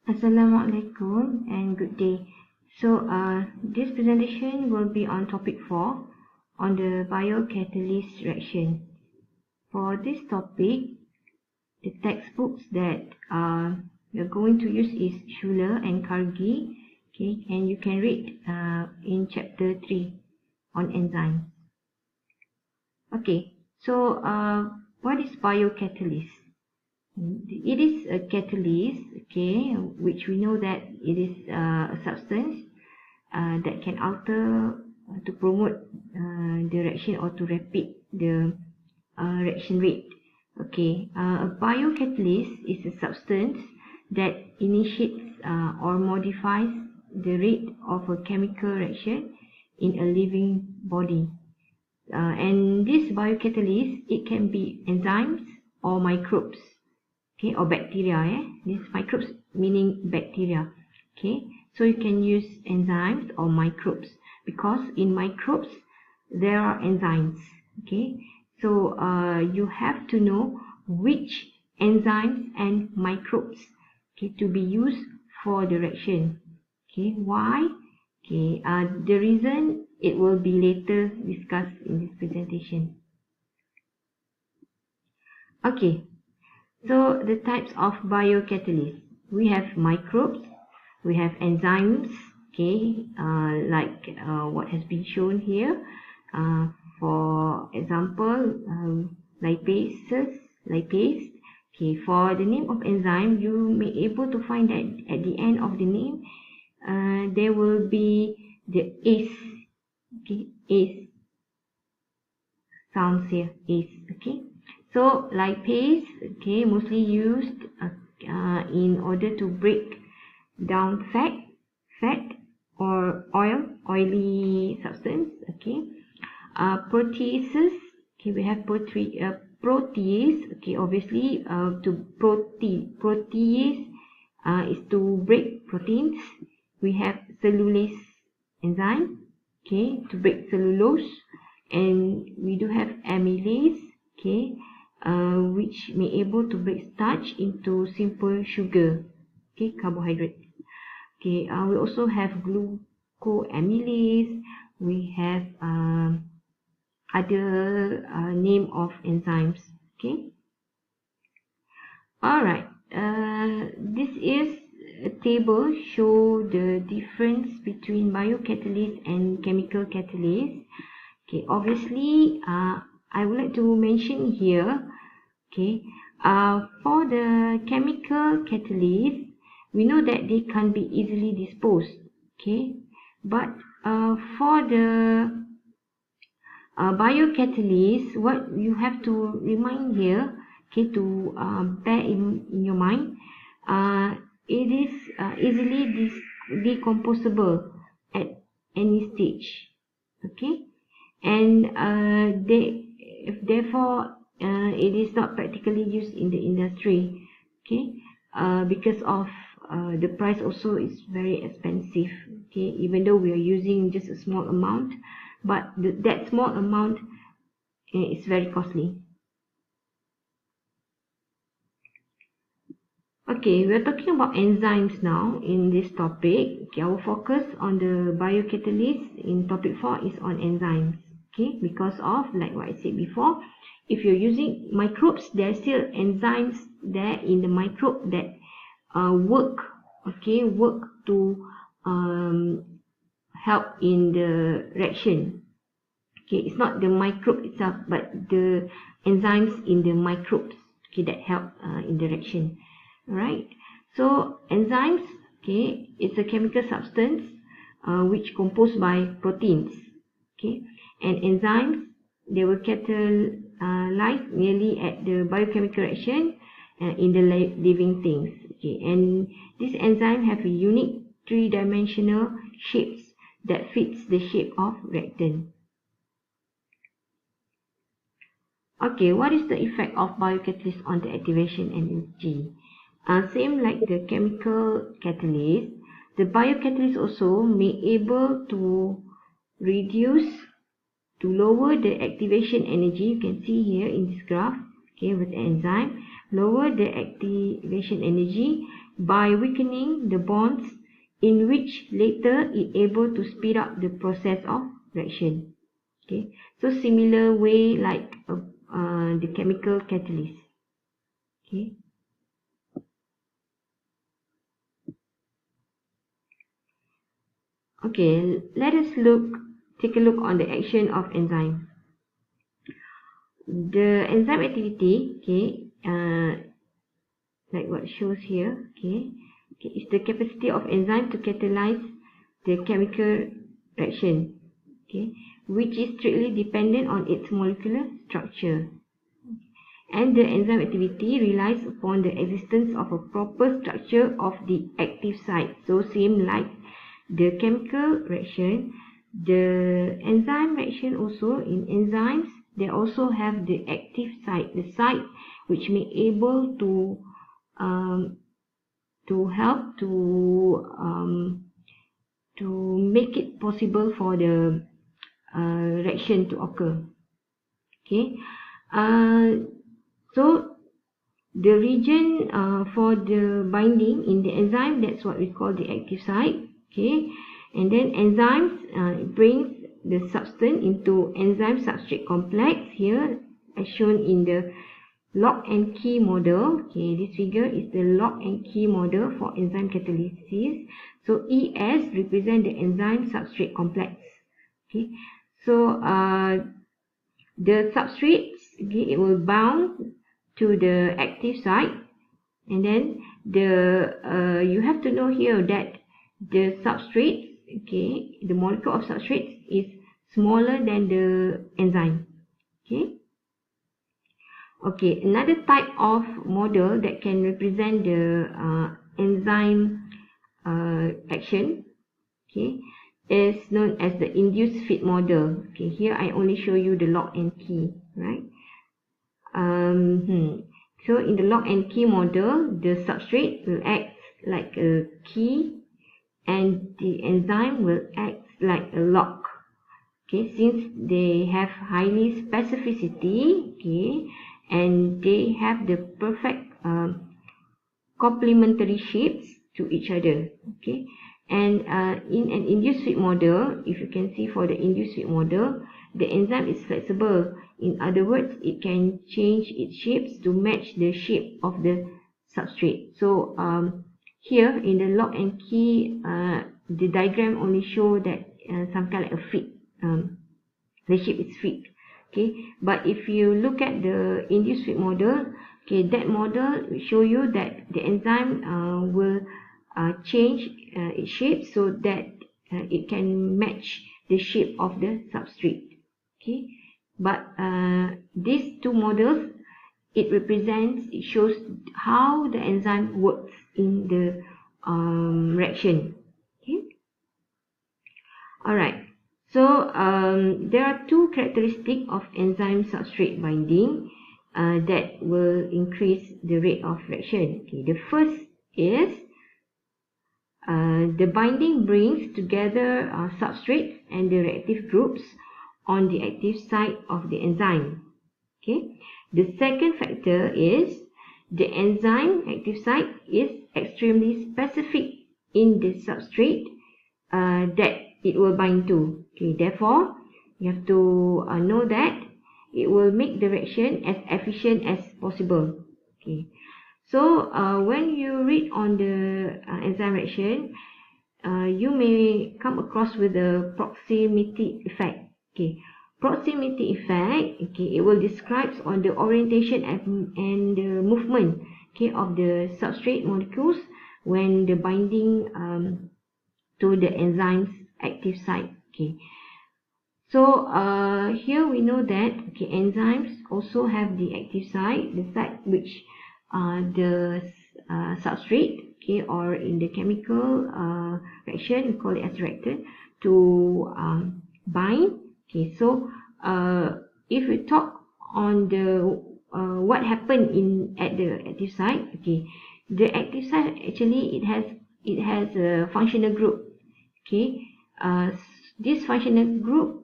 Assalamualaikum and good day. So this presentation will be on topic 4 on the biocatalyst reaction. For this topic, the textbooks that we are going to use is Schuler and Carnegie, okay, and you can read in chapter 3 on enzymes. Okay, so what is biocatalyst? It is a catalyst, okay, which we know that it is a substance that can alter to promote the reaction or to repeat the reaction rate. Okay, a biocatalyst is a substance that initiates or modifies the rate of a chemical reaction in a living body. And this biocatalyst, it can be enzymes or microbes. Okay, or bacteria. This microbes meaning bacteria. Okay, so you can use enzymes or microbes because in microbes there are enzymes. Okay, so you have to know which enzymes and microbes, okay, to be used for the reaction. Okay, why? Okay, the reason it will be later discussed in this presentation. Okay. So the types of biocatalysts, we have microbes, we have enzymes, okay, like what has been shown here. For example, lipase. Okay, for the name of enzyme, you may able to find that at the end of the name, there will be the ase. Okay, ase sounds here, ase. Okay. So lipase, okay, mostly used in order to break down fat or oily substance. Okay, proteases. Okay, we have protease. Okay, obviously protease is to break proteins. We have cellulase enzyme. Okay, to break cellulose, and we do have amylase. Okay. Which may able to break starch into simple sugar, okay, carbohydrate. Okay, we also have glucoamylase. We have other name of enzymes. Okay. All right. This is a table show the difference between biocatalyst and chemical catalyst. Okay, obviously, I would like to mention here. Okay, for the chemical catalyst, we know that they can be easily disposed. Okay, but for the biocatalyst, what you have to remind here, okay, to bear in your mind, it is easily decomposable at any stage. Okay, and therefore it is not practically used in the industry. Okay, because of the price also is very expensive. Okay, even though we are using just a small amount, but that small amount is very costly. Okay, we are talking about enzymes now in this topic. Okay, our focus on the biocatalyst in topic 4 is on enzymes. Okay, because of, like what I said before, if you're using microbes, there are still enzymes there in the microbe that work to help in the reaction. Okay, it's not the microbe itself, but the enzymes in the microbes, okay, that help in the reaction. Alright, so enzymes, okay, it's a chemical substance which composed by proteins. Okay, and enzymes, they will catalyze nearly at the biochemical reaction in the living things. Okay, and this enzyme have a unique three-dimensional shapes that fits the shape of reactant. Okay, what is the effect of biocatalyst on the activation energy? Same like the chemical catalyst, the biocatalyst also may able to lower the activation energy. You can see here in this graph, okay, with the enzyme, lower the activation energy by weakening the bonds, in which later it able to speed up the process of reaction. Okay, so similar way like the chemical catalyst. Okay. Okay, let us take a look on the action of enzyme. The enzyme activity, okay, like what shows here, okay, is the capacity of enzyme to catalyze the chemical reaction, okay, which is strictly dependent on its molecular structure. And the enzyme activity relies upon the existence of a proper structure of the active site. So same like the chemical reaction, the enzyme reaction also in enzymes, they also have the active site, the site which may able to help to make it possible for the reaction to occur. Okay, so the region for the binding in the enzyme, that's what we call the active site. Okay, and then enzymes brings the substance into enzyme substrate complex here as shown in the lock and key model. Okay, this figure is the lock and key model for enzyme catalysis. So ES represent the enzyme substrate complex. Okay, so the substrates, okay, it will bound to the active site, and then the you have to know here that the substrate, okay, the molecule of substrate is smaller than the enzyme. Okay. Okay, another type of model that can represent the enzyme action, okay, is known as the induced fit model. Okay, here I only show you the lock and key, right? So in the lock and key model, the substrate will act like a key and the enzyme will act like a lock. Okay, since they have highly specificity, okay, and they have the perfect complementary shapes to each other. Okay, and in an induced fit model, if you can see for the induced fit model, the enzyme is flexible. In other words, it can change its shapes to match the shape of the substrate. So here in the lock and key, the diagram only show that some kind of a fit. The shape is fit. Okay, but if you look at the induced fit model, okay, that model will show you that the enzyme will change its shape so that it can match the shape of the substrate. Okay, but these two models, it shows how the enzyme works in the reaction. Okay, all right. So there are two characteristics of enzyme substrate binding that will increase the rate of reaction. Okay, the first is the binding brings together substrates and the reactive groups on the active site of the enzyme. Okay, the second factor is the enzyme active site is extremely specific in the substrate that it will bind to. Okay, therefore, you have to know that it will make the reaction as efficient as possible. Okay, so when you read on the enzyme reaction, you may come across with the proximity effect. Okay, proximity effect. Okay, it will describe on the orientation and the movement, okay, of the substrate molecules when the binding to the enzyme's active site. Okay, so here we know that, okay, enzymes also have the active site, the site which the substrate, okay, or in the chemical reaction we call it as reactant, to bind. Okay, so if we talk on the what happened at the active site, okay, the active site actually it has a functional group. Okay, this functional group,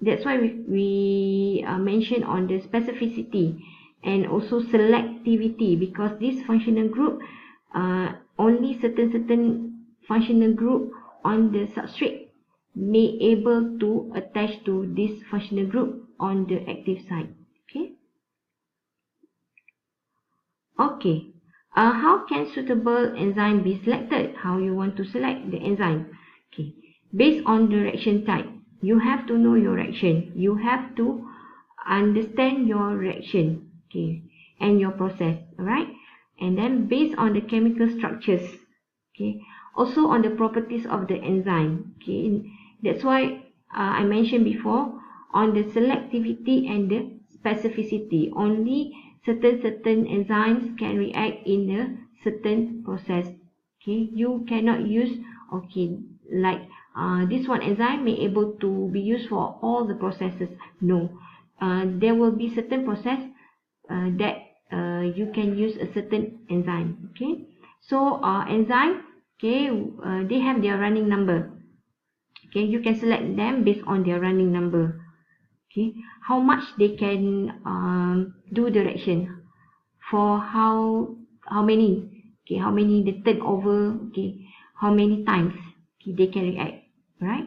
that's why we mention on the specificity and also selectivity, because this functional group only certain functional group on the substrate may able to attach to this functional group on the active site. Okay. How can suitable enzyme be selected? How you want to select the enzyme? Okay. Based on the reaction type, you have to know your reaction. You have to understand your reaction, okay, and your process. Alright. And then based on the chemical structures, okay, also on the properties of the enzyme. Okay. That's why I mentioned before on the selectivity and the specificity. Only certain enzymes can react in a certain process. Okay, you cannot use, okay, like this one enzyme may able to be used for all the processes. No, there will be certain process that you can use a certain enzyme. Okay, so enzyme, okay, they have their running number. Okay, you can select them based on their running number. Okay, how much they can do the reaction, for how many, okay, how many the turnover, okay, how many times, okay, they can react, right?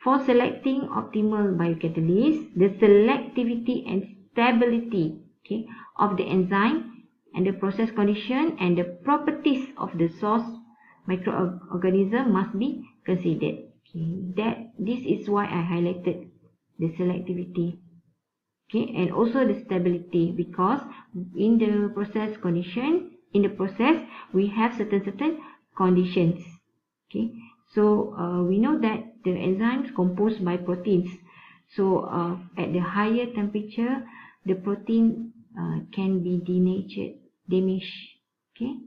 For selecting optimal biocatalyst, the selectivity and stability, okay, of the enzyme and the process condition and the properties of the source microorganism must be considered. Okay, this is why I highlighted the selectivity, okay, and also the stability, because in the process condition, in the process we have certain conditions. Okay, so we know that the enzymes composed by proteins. So at the higher temperature, the protein can be denatured, damaged. Okay.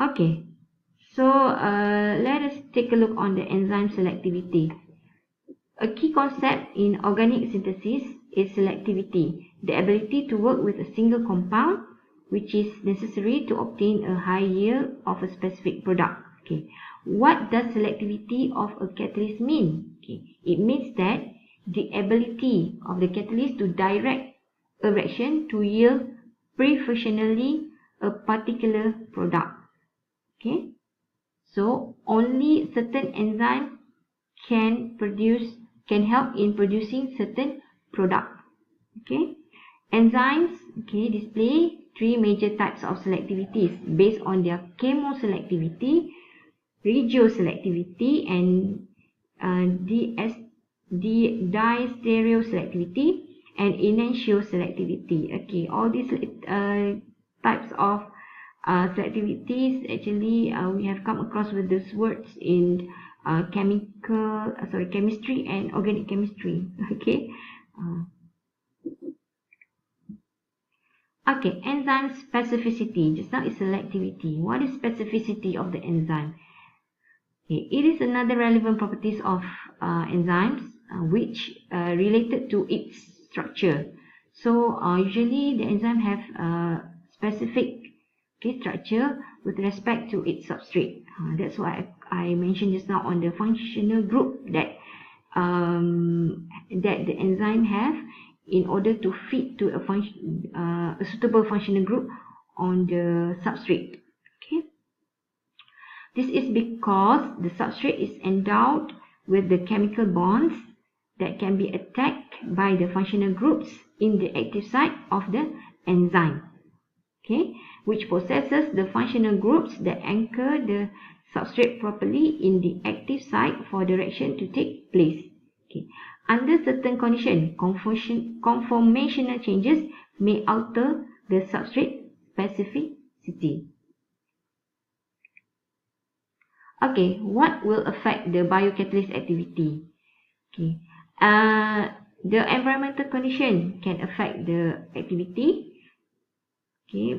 Okay, so let us take a look on the enzyme selectivity. A key concept in organic synthesis is selectivity, the ability to work with a single compound which is necessary to obtain a high yield of a specific product. Okay, what does selectivity of a catalyst mean? Okay, it means that the ability of the catalyst to direct a reaction to yield preferentially a particular product. Okay, so only certain enzymes can help in producing certain product. Okay, enzymes, okay, display three major types of selectivities based on their chemoselectivity, regioselectivity, and distereoselectivity and enantioselectivity. Okay, all these types of selectivities, actually we have come across with these words in chemistry and organic chemistry. Okay. Okay, enzyme specificity. Just now is selectivity. What is specificity of the enzyme? Okay, it is another relevant properties of enzymes which related to its structure. So usually the enzyme have specific, okay, structure with respect to its substrate. That's why I mentioned just now on the functional group that that the enzyme have in order to fit to a suitable functional group on the substrate. Okay, this is because the substrate is endowed with the chemical bonds that can be attacked by the functional groups in the active site of the enzyme. Okay, which possesses the functional groups that anchor the substrate properly in the active site for the reaction to take place. Okay, under certain conditions, conformational changes may alter the substrate specificity. Okay, what will affect the biocatalyst activity? Okay, the environmental condition can affect the activity. Okay,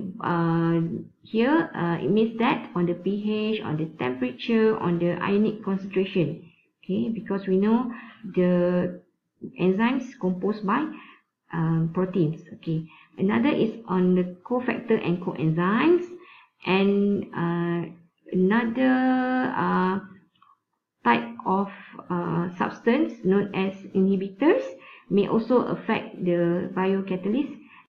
here it means that on the pH, on the temperature, on the ionic concentration. Okay, because we know the enzymes composed by proteins. Okay, another is on the cofactor and coenzymes, and another type of substance known as inhibitors may also affect the biocatalyst